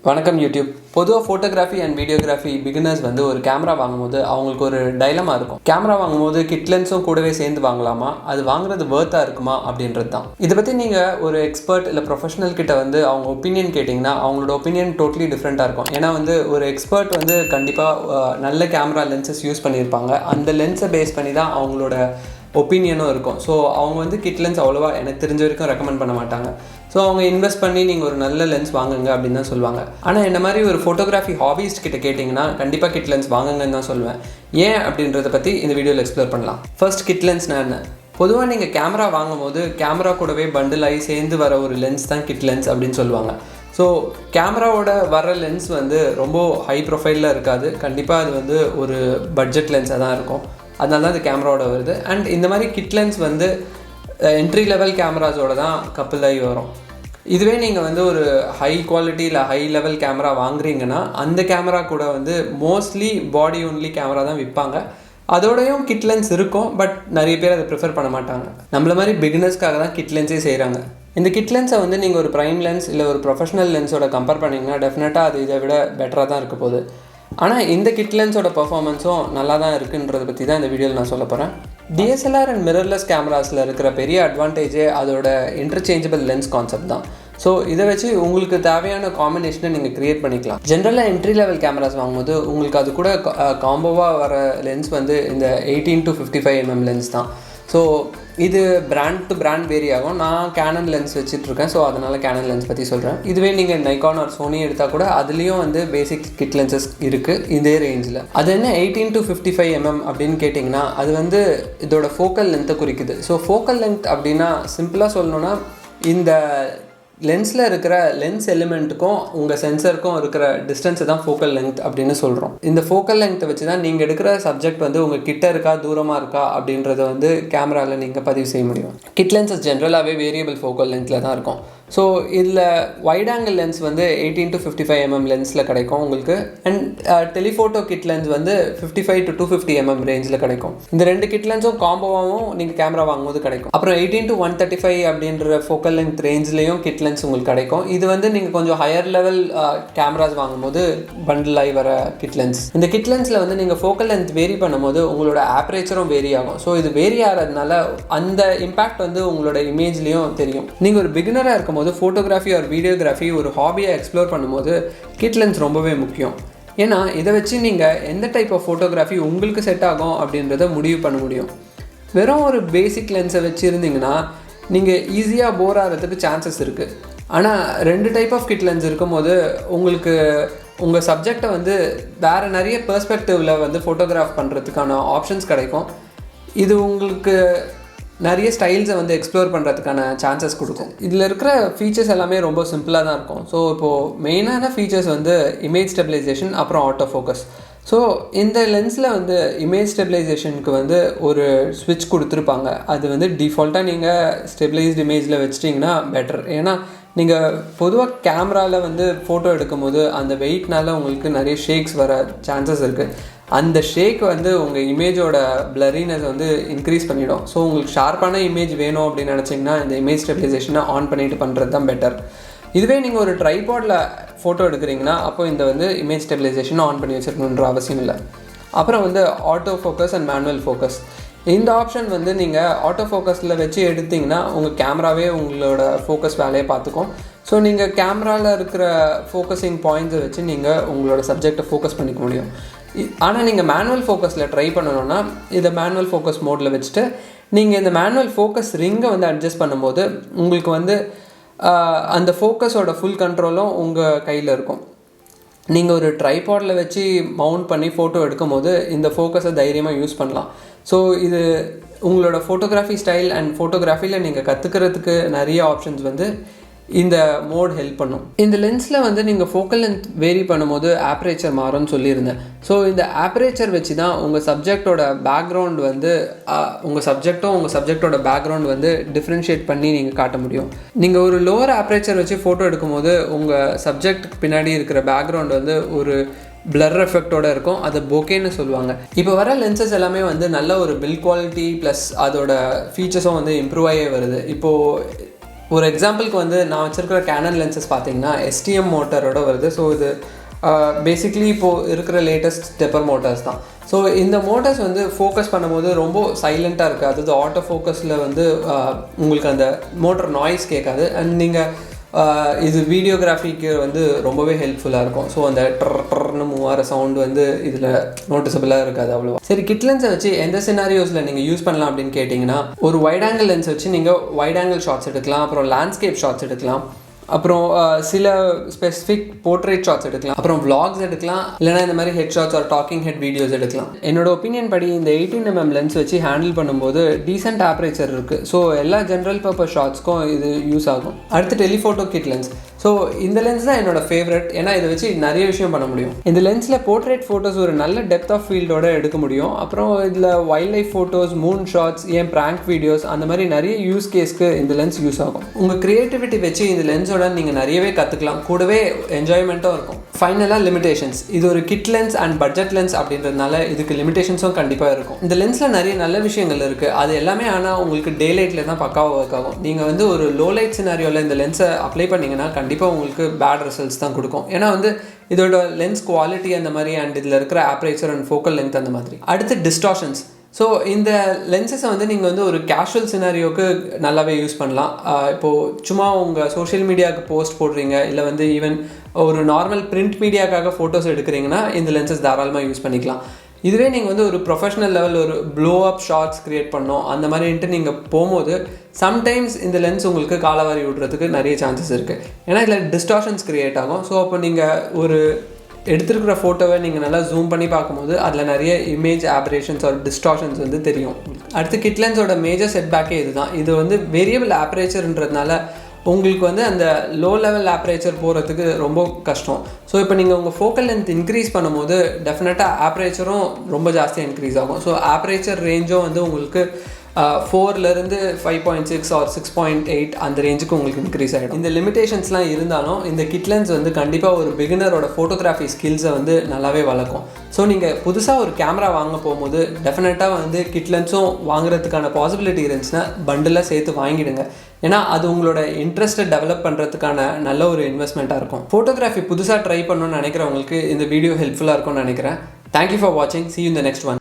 வணக்கம் யூடியூப். பொதுவாக photography and videography beginners வந்து ஒரு கேமரா வாங்கும்போது அவங்களுக்கு ஒரு டைலமா இருக்கும். கேமரா வாங்கும்போது கிட் லென்ஸும் கூடவே சேர்ந்து வாங்கலாமா, அது வாங்குறது வர்த்தாக இருக்குமா அப்படின்றது தான். இதை பற்றி நீங்கள் ஒரு எக்ஸ்பர்ட் இல்லை ப்ரொஃபஷனல் கிட்ட வந்து அவங்க ஒப்பீனியன் கேட்டிங்கன்னா அவங்களோட ஒப்பீனியன் டோட்டலி டிஃப்ரெண்ட்டாக இருக்கும். ஏன்னா வந்து ஒரு எக்ஸ்பர்ட் வந்து கண்டிப்பாக நல்ல கேமரா லென்சஸ் யூஸ் பண்ணியிருப்பாங்க. அந்த லென்ஸை பேஸ் பண்ணி தான் அவங்களோட ஒப்பீனியனும் இருக்கும். ஸோ அவங்க வந்து கிட் லென்ஸ் அவ்வளோவா எனக்கு தெரிஞ்ச வரைக்கும் ரெக்கமெண்ட் பண்ண மாட்டாங்க. ஸோ அவங்க இன்வெஸ்ட் பண்ணி நீங்கள் ஒரு நல்ல லென்ஸ் வாங்குங்க அப்படின்னு தான் சொல்லுவாங்க. ஆனால் இந்த மாதிரி ஒரு ஃபோட்டோகிராஃபி ஹாபிஸ்ட் கிட்ட கேட்டிங்கன்னா கண்டிப்பாக கிட் லென்ஸ் வாங்குங்கன்னு தான் சொல்லுவேன். ஏன் அப்படின்றத பற்றி இந்த வீடியோவில் எக்ஸ்ப்ளோர் பண்ணலாம். ஃபர்ஸ்ட், கிட் லென்ஸ்னா என்ன? பொதுவாக நீங்கள் கேமரா வாங்கும்போது கேமரா கூடவே பண்டில் ஆகி சேர்ந்து வர ஒரு லென்ஸ் தான் கிட் லென்ஸ் அப்படின்னு சொல்லுவாங்க. ஸோ கேமராவோட வர லென்ஸ் வந்து ரொம்ப ஹை ப்ரொஃபைலில் இருக்காது. கண்டிப்பாக அது வந்து ஒரு பட்ஜெட் லென்ஸாக தான் இருக்கும். அதனால தான் அது கேமராவோட வருது. அண்ட் இந்த மாதிரி கிட் லென்ஸ் வந்து என்ட்ரி லெவல் கேமராஸோட தான் கப்புள் ஆகி வரும். இதுவே நீங்கள் வந்து ஒரு ஹை குவாலிட்டி இல்லை ஹை லெவல் கேமரா வாங்குறீங்கன்னா அந்த கேமரா கூட வந்து மோஸ்ட்லி பாடி ஒன்லி கேமரா தான் விற்பாங்க. அதோடையும் கிட் லென்ஸ் இருக்கும், பட் நிறைய பேர் அதை ப்ரிஃபர் பண்ண மாட்டாங்க. நம்மள மாதிரி பிகினர்ஸ்க்காக தான் கிட் லென்ஸே செய்கிறாங்க. இந்த கிட் லென்ஸை வந்து நீங்கள் ஒரு ப்ரைம் லென்ஸ் இல்லை ஒரு ப்ரொஃபஷனல் லென்ஸோட கம்பேர் பண்ணிங்கன்னா டெஃபினட்டாக அது இதை விட பெட்டராக தான் இருக்க போகுது. ஆனால் இந்த கிட் லென்ஸோட பர்ஃபார்மன்ஸும் நல்லா தான் இருக்குன்றதை பற்றி தான் இந்த வீடியோவில் நான் சொல்ல போகிறேன். டிஎஸ்எல்ஆர் அண்ட் மிரர்லெஸ் கேமராஸில் இருக்கிற பெரிய அட்வான்டேஜே அதோட இன்டர்சேஞ்சபிள் லென்ஸ் கான்செப்ட் தான். ஸோ இதை வச்சு உங்களுக்கு தேவையான காம்பினேஷனை நீங்கள் க்ரியேட் பண்ணிக்கலாம். ஜென்ரலாக என்ட்ரி லெவல் கேமராஸ் வாங்கும்போது உங்களுக்கு அது கூட காம்போவாக வர லென்ஸ் வந்து இந்த 18 to 55 mm லென்ஸ் தான். ஸோ இது பிராண்ட் டு பிராண்ட் வேரி ஆகும். நான் கேனன் லென்ஸ் வச்சுட்ருக்கேன், ஸோ அதனால் கேனன் லென்ஸ் பற்றி சொல்கிறேன். இதுவே நீங்கள் நைகான் ஆர் சோனி எடுத்தால் கூட அதுலேயும் வந்து பேசிக் கிட் லென்சஸ் இருக்குது இதே ரேஞ்சில். அது என்ன 18 to 55 mm அப்படின்னு கேட்டிங்கன்னா அது வந்து இதோட ஃபோக்கல் லென்த்தை குறிக்குது. ஸோ ஃபோக்கல் லென்த் அப்படின்னா சிம்பிளாக சொல்லணுன்னா இந்த லென்ஸில் இருக்கிற லென்ஸ் எலிமெண்ட்டுக்கும் உங்கள் சென்சருக்கும் இருக்கிற டிஸ்டன்ஸை தான் ஃபோக்கல் லென்த் அப்படின்னு சொல்கிறோம். இந்த ஃபோக்கல் லென்த்தை வச்சு தான் நீங்கள் எடுக்கிற சப்ஜெக்ட் வந்து உங்கள் கிட்ட இருக்கா தூரமாக இருக்கா அப்படின்றத வந்து கேமராவில் நீங்கள் பதிவு செய்ய முடியும். கிட் லென்சஸ் ஜென்ரலாகவே வேரியபிள் ஃபோக்கல் லென்த்தில் தான் இருக்கும். ஸோ இதில் வைட் ஆங்கிள் லென்ஸ் வந்து 18 to 55 mm லென்ஸில் கிடைக்கும் உங்களுக்கு. அண்ட் டெலிஃபோட்டோ கிட் லென்ஸ் வந்து 55 to 250 mm ரேஞ்சில் கிடைக்கும். இந்த ரெண்டு கிட் லென்ஸும் காம்போவாகவும் நீங்கள் கேமரா வாங்கும்போது கிடைக்கும். அப்புறம் 18 to 135 அப்படின்ற ஃபோக்கல் லென்த் ரேஞ்சிலையும் கிட் லென்ஸ் உங்களுக்கு கிடைக்கும். இது வந்து நீங்கள் கொஞ்சம் ஹையர் லெவல் கேமராஸ் வாங்கும்போது பண்டில் ஆகி வர கிட் லென்ஸ். இந்த கிட் லென்ஸில் வந்து நீங்கள் ஃபோக்கல் லென்த் வேரி பண்ணும்போது உங்களோட ஆப்ரேச்சரும் வேரி ஆகும். ஸோ இது வேரி ஆகிறதுனால அந்த இம்பேக்ட் வந்து உங்களோட இமேஜ்லேயும் தெரியும். நீங்கள் ஒரு பிகினராக இருக்கும்போது ஃபோட்டோகிராஃபி ஆர் வீடியோகிராஃபி ஒரு ஹாபியை எக்ஸ்ப்ளோர் பண்ணும்போது கிட் லென்ஸ் ரொம்பவே முக்கியம். ஏன்னா இதை வச்சு நீங்கள் எந்த டைப் ஆஃப் ஃபோட்டோகிராஃபி உங்களுக்கு செட் ஆகும் அப்படின்றத முடிவு பண்ண முடியும். வெறும் ஒரு பேசிக் லென்ஸை வச்சு இருந்தீங்கன்னா நீங்கள் ஈஸியாக போர் ஆகிறதுக்கு சான்சஸ் இருக்குது. ஆனால் ரெண்டு டைப் ஆஃப் கிட் லென்ஸ் இருக்கும்போது உங்களுக்கு உங்கள் சப்ஜெக்டை வந்து வேறு நிறைய பெர்ஸ்பெக்டிவில் வந்து ஃபோட்டோகிராஃப் பண்ணுறதுக்கான ஆப்ஷன்ஸ் கிடைக்கும். இது உங்களுக்கு நிறைய ஸ்டைல்ஸை வந்து எக்ஸ்ப்ளோர் பண்ணுறதுக்கான சான்சஸ் கொடுக்கும். இதில் இருக்கிற ஃபீச்சர்ஸ் எல்லாமே ரொம்ப சிம்பிளாக தான் இருக்கும். ஸோ இப்போது மெயினான ஃபீச்சர்ஸ் வந்து இமேஜ் ஸ்டெபிலைசேஷன் அப்புறம் ஆட்டோ ஃபோக்கஸ். ஸோ இந்த லென்ஸில் வந்து இமேஜ் ஸ்டெபிலைசேஷனுக்கு வந்து ஒரு ஸ்விட்ச் கொடுத்துருப்பாங்க. அது வந்து டிஃபால்ட்டாக நீங்கள் ஸ்டெபிலைஸ்டு இமேஜில் வச்சிட்டிங்கன்னா பெட்டர். ஏன்னா நீங்கள் பொதுவாக கேமராவில் வந்து ஃபோட்டோ எடுக்கும்போது அந்த வெயிட்னால உங்களுக்கு நிறைய ஷேக்ஸ் வர சான்சஸ் இருக்குது. அந்த ஷேக் வந்து உங்கள் இமேஜோட பிளரினஸ் வந்து இன்க்ரீஸ் பண்ணிவிடும். ஸோ உங்களுக்கு ஷார்ப்பான இமேஜ் வேணும் அப்படின்னு நினச்சிங்கன்னா இந்த இமேஜ் ஸ்டெபிலைசேஷனை ஆன் பண்ணிட்டு பண்ணுறது தான் பெட்டர். இதுவே நீங்கள் ஒரு ட்ரைபாடில் ஃபோட்டோ எடுக்கிறீங்கன்னா அப்போ இந்த வந்து இமேஜ் ஸ்டெபிலைசேஷனை ஆன் பண்ணி வச்சுருக்கணுன்ற அவசியம் இல்லை. அப்புறம் வந்து auto focus and manual focus. இந்த ஆப்ஷன் வந்து நீங்கள் ஆட்டோ ஃபோக்கஸில் வச்சு எடுத்திங்கன்னா உங்கள் கேமராவே உங்களோட ஃபோக்கஸ் வேலையை பார்த்துக்கும். ஸோ நீங்கள் கேமராவில் இருக்கிற ஃபோக்கஸிங் பாயிண்ட்ஸை வச்சு நீங்கள் உங்களோட சப்ஜெக்டை ஃபோக்கஸ் பண்ணிக்க முடியும். ஆனால் நீங்கள் மேனுவல் ஃபோக்கஸில் ட்ரை பண்ணணுன்னா இதை மேனுவல் ஃபோக்கஸ் மோடில் வச்சுட்டு நீங்கள் இந்த மேனுவல் ஃபோக்கஸ் ரிங்கை வந்து அட்ஜஸ்ட் பண்ணும்போது உங்களுக்கு வந்து அந்த ஃபோக்கஸோட ஃபுல் கண்ட்ரோலும் உங்கள் கையில் இருக்கும். நீங்கள் ஒரு ட்ரைபாடில் வச்சு மவுண்ட் பண்ணி ஃபோட்டோ எடுக்கும் போது இந்த ஃபோக்கஸை தைரியமாக யூஸ் பண்ணலாம். ஸோ இது உங்களோட ஃபோட்டோகிராஃபி ஸ்டைல் அண்ட் ஃபோட்டோகிராஃபியில் நீங்கள் கற்றுக்கிறதுக்கு நிறைய ஆப்ஷன்ஸ் வந்து இந்த மோட் ஹெல்ப் பண்ணும். இந்த லென்ஸில் வந்து நீங்கள் ஃபோக்கல் லென்த் வேரி பண்ணும்போது ஆப்ரேச்சர் மாறும்னு சொல்லியிருந்தேன். ஸோ இந்த ஆப்ரேச்சர் வச்சு தான் உங்கள் சப்ஜெக்டோட பேக்ரவுண்ட் வந்து உங்கள் சப்ஜெக்டோட பேக்ரவுண்ட் வந்து டிஃப்ரென்ஷியேட் பண்ணி நீங்கள் காட்ட முடியும். நீங்கள் ஒரு லோவர் ஆப்ரேச்சர் வச்சு ஃபோட்டோ எடுக்கும்போது உங்கள் சப்ஜெக்ட் பின்னாடி இருக்கிற பேக்ரவுண்ட் வந்து ஒரு பிளர் எஃபெக்டோடு இருக்கும். அதை போக்கேன்னு சொல்லுவாங்க. இப்போ வர லென்சஸ் எல்லாமே வந்து நல்ல ஒரு பில்ட் குவாலிட்டி ப்ளஸ் அதோட ஃபீச்சர்ஸும் வந்து இம்ப்ரூவ் ஆகவே வருது. இப்போது ஒரு எக்ஸாம்பிளுக்கு வந்து நான் வச்சுருக்கிற கேனன் லென்சஸ் பார்த்தீங்கன்னா எஸ்டிஎம் மோட்டரோட வருது. ஸோ இது பேசிக்லி இப்போது இருக்கிற லேட்டஸ்ட் ஸ்டெப்பர் மோட்டார்ஸ் தான். ஸோ இந்த மோட்டார்ஸ் வந்து ஃபோக்கஸ் பண்ணும்போது ரொம்ப சைலண்ட்டாக இருக்குது. அதாவது ஆட்டோ ஃபோக்கஸில் வந்து உங்களுக்கு அந்த மோட்டர் நாய்ஸ் கேட்காது. அண்ட் நீங்கள் இது வீடியோகிராஃபிக்கு வந்து ரொம்பவே ஹெல்ப்ஃபுல்லாக இருக்கும். ஸோ அந்த ட்ரன்னு மூவ் ஆகிற சவுண்டு வந்து இதில் நோட்டிசபிளாக இருக்காது அவ்வளோவா. சரி, கிட் லென்ஸை வச்சு எந்த சினாரியோஸில் நீங்கள் யூஸ் பண்ணலாம் அப்படின்னு கேட்டிங்கன்னா, ஒரு வைட் ஆங்கிள் லென்ஸ் வச்சு நீங்கள் வைட் ஆங்கிள் ஷாட்ஸ் எடுக்கலாம், அப்புறம் லேண்ட்ஸ்கேப் ஷாட்ஸ் எடுக்கலாம், அப்புறம் சில ஸ்பெசிஃபிக் போர்ட்ரேட் ஷாட்ஸ் எடுக்கலாம், அப்புறம் vlogs எடுக்கலாம், இல்லைனா இந்த மாதிரி ஹெட் ஷாட்ஸ் ஒரு டாக்கிங் ஹெட் வீடியோஸ் எடுக்கலாம். என்னோட ஒப்பீனியன் படி இந்த 18mm லென்ஸ் வச்சு ஹேண்டில் பண்ணும்போது டீசென்ட் ஆப்ரேச்சர் இருக்குது. ஸோ எல்லா ஜென்ரல் பர்பஸ் ஷாட்ஸ்க்கும் இது யூஸ் ஆகும். அடுத்து டெலிஃபோட்டோ கிட் லென்ஸ். ஸோ இந்த லென்ஸ் தான் என்னோட ஃபேவரட். ஏன்னா இதை வச்சு நிறைய விஷயம் பண்ண முடியும். இந்த லென்ஸில் போர்ட்ரேட் ஃபோட்டோஸ் ஒரு நல்ல டெப்த் ஆஃப் ஃபீல்டோட எடுக்க முடியும். அப்புறம் இதில் wild life photos, moon shots, ஏன் ப்ராங்க் வீடியோஸ், அந்த மாதிரி நிறைய யூஸ் கேஸ்க்கு இந்த லென்ஸ் யூஸ் ஆகும். உங்கள் க்ரியேட்டிவிட்டி வச்சு இந்த லென்ஸோட நீங்கள் நிறையவே கற்றுக்கலாம், கூடவே என்ஜாய்மெண்ட்டும் இருக்கும். ஃபைனலாக லிமிடேஷன்ஸ். இது ஒரு kit lens and budget lens அப்படின்றதுனால இதுக்கு லிமிடேஷன்ஸும் கண்டிப்பாக இருக்கும். இந்த லென்ஸில் நிறைய நல்ல விஷயங்கள் இருக்குது. அது எல்லாமே ஆனால் உங்களுக்கு டே லைட்டில் தான் பக்காவாக ஒர்க் ஆகும். நீங்கள் வந்து ஒரு லோ லைட் சினாரியோவில் இந்த லென்ஸை அப்ளை பண்ணிங்கன்னா கண்டிப்பாக உங்களுக்கு பேட் ரிசல்ட்ஸ் தான் கொடுக்கும். ஏன்னா வந்து இதோட லென்ஸ் குவாலிட்டி அந்த மாதிரி அண்ட் இதில் இருக்கிற ஆப்ரேச்சர் அண்ட் ஃபோக்கல் லென்த் அந்த மாதிரி. அடுத்து டிஸ்டார்ஷன்ஸ். ஸோ இந்த லென்சஸை வந்து நீங்கள் வந்து ஒரு கேஷுவல் சினாரியோக்கு நல்லாவே யூஸ் பண்ணலாம். இப்போது சும்மா உங்கள் சோஷியல் மீடியாவுக்கு போஸ்ட் போடுறீங்க, இல்லை வந்து ஈவன் ஒரு நார்மல் பிரிண்ட் மீடியாக்காக ஃபோட்டோஸ் எடுக்கிறீங்கன்னா இந்த லென்சஸ் தாராளமாக யூஸ் பண்ணிக்கலாம். இதுவே நீங்கள் வந்து ஒரு ப்ரொஃபஷனல் லெவல் ஒரு ப்ளோ அப் ஷார்ட்ஸ் க்ரியேட் பண்ணோம் அந்த மாதிரின்ட்டு நீங்கள் போகும்போது சம்டைம்ஸ் இந்த லென்ஸ் உங்களுக்கு காலவாரி விடுறதுக்கு நிறைய சான்சஸ் இருக்குது. ஏன்னா இதில் டிஸ்டார்ஷன்ஸ் க்ரியேட் ஆகும். ஸோ அப்போ நீங்கள் ஒரு எடுத்துருக்கிற ஃபோட்டோவை நீங்கள் நல்லா ஜூம் பண்ணி பார்க்கும்போது அதில் நிறைய இமேஜ் ஆப்ரேஷன்ஸ் ஒரு டிஸ்டார்ஷன்ஸ் வந்து தெரியும். அடுத்து கிட் லென்ஸோட மேஜர் செட்பேக்கே இதுதான். இது வந்து வேரியபிள் ஆப்ரேச்சர்ன்றதுனால உங்களுக்கு வந்து அந்த லோ லெவல் ஆப்ரேச்சர் போகிறதுக்கு ரொம்ப கஷ்டம். ஸோ இப்போ நீங்கள் உங்கள் ஃபோக்கல் லென்த் இன்க்ரீஸ் பண்ணும்போது டெஃபினட்டாக ஆப்ரேச்சரும் ரொம்ப ஜாஸ்தியாக இன்க்ரீஸ் ஆகும். ஸோ ஆப்ரேச்சர் ரேஞ்சும் வந்து உங்களுக்கு 4லேருந்து 5.6 ஆர் 6.8 அந்த ரேஞ்சுக்கு உங்களுக்கு இன்க்ரீஸ் ஆகிடும். இந்த லிமிடேஷன்ஸ்லாம் இருந்தாலும் இந்த கிட் லென்ஸ் வந்து கண்டிப்பாக ஒரு பிகினரோட ஃபோட்டோகிராஃபி ஸ்கில்ஸை வந்து நல்லாவே வளர்க்கும். ஸோ நீங்கள் புதுசாக ஒரு கேமரா வாங்க போகும்போது டெஃபினட்டாக வந்து கிட் லென்ஸும் வாங்குறதுக்கான பாசிபிலிட்டி இருந்துச்சுன்னா பண்டிலாக சேர்த்து வாங்கிடுங்க. ஏன்னா அது உங்களோட இன்ட்ரெஸ்ட்டை டெவலப் பண்ணுறதுக்கான நல்ல ஒரு இன்வெஸ்ட்மெண்ட்டாக இருக்கும். ஃபோட்டோகிராஃபி புதுசாக ட்ரை பண்ணணும்னு நினைக்கிறவங்களுக்கு இந்த வீடியோ ஹெல்ப்ஃபுல்லாக இருக்கும்னு நினைக்கிறேன். தேங்க்யூ ஃபார் வாட்சிங். See you in the next one.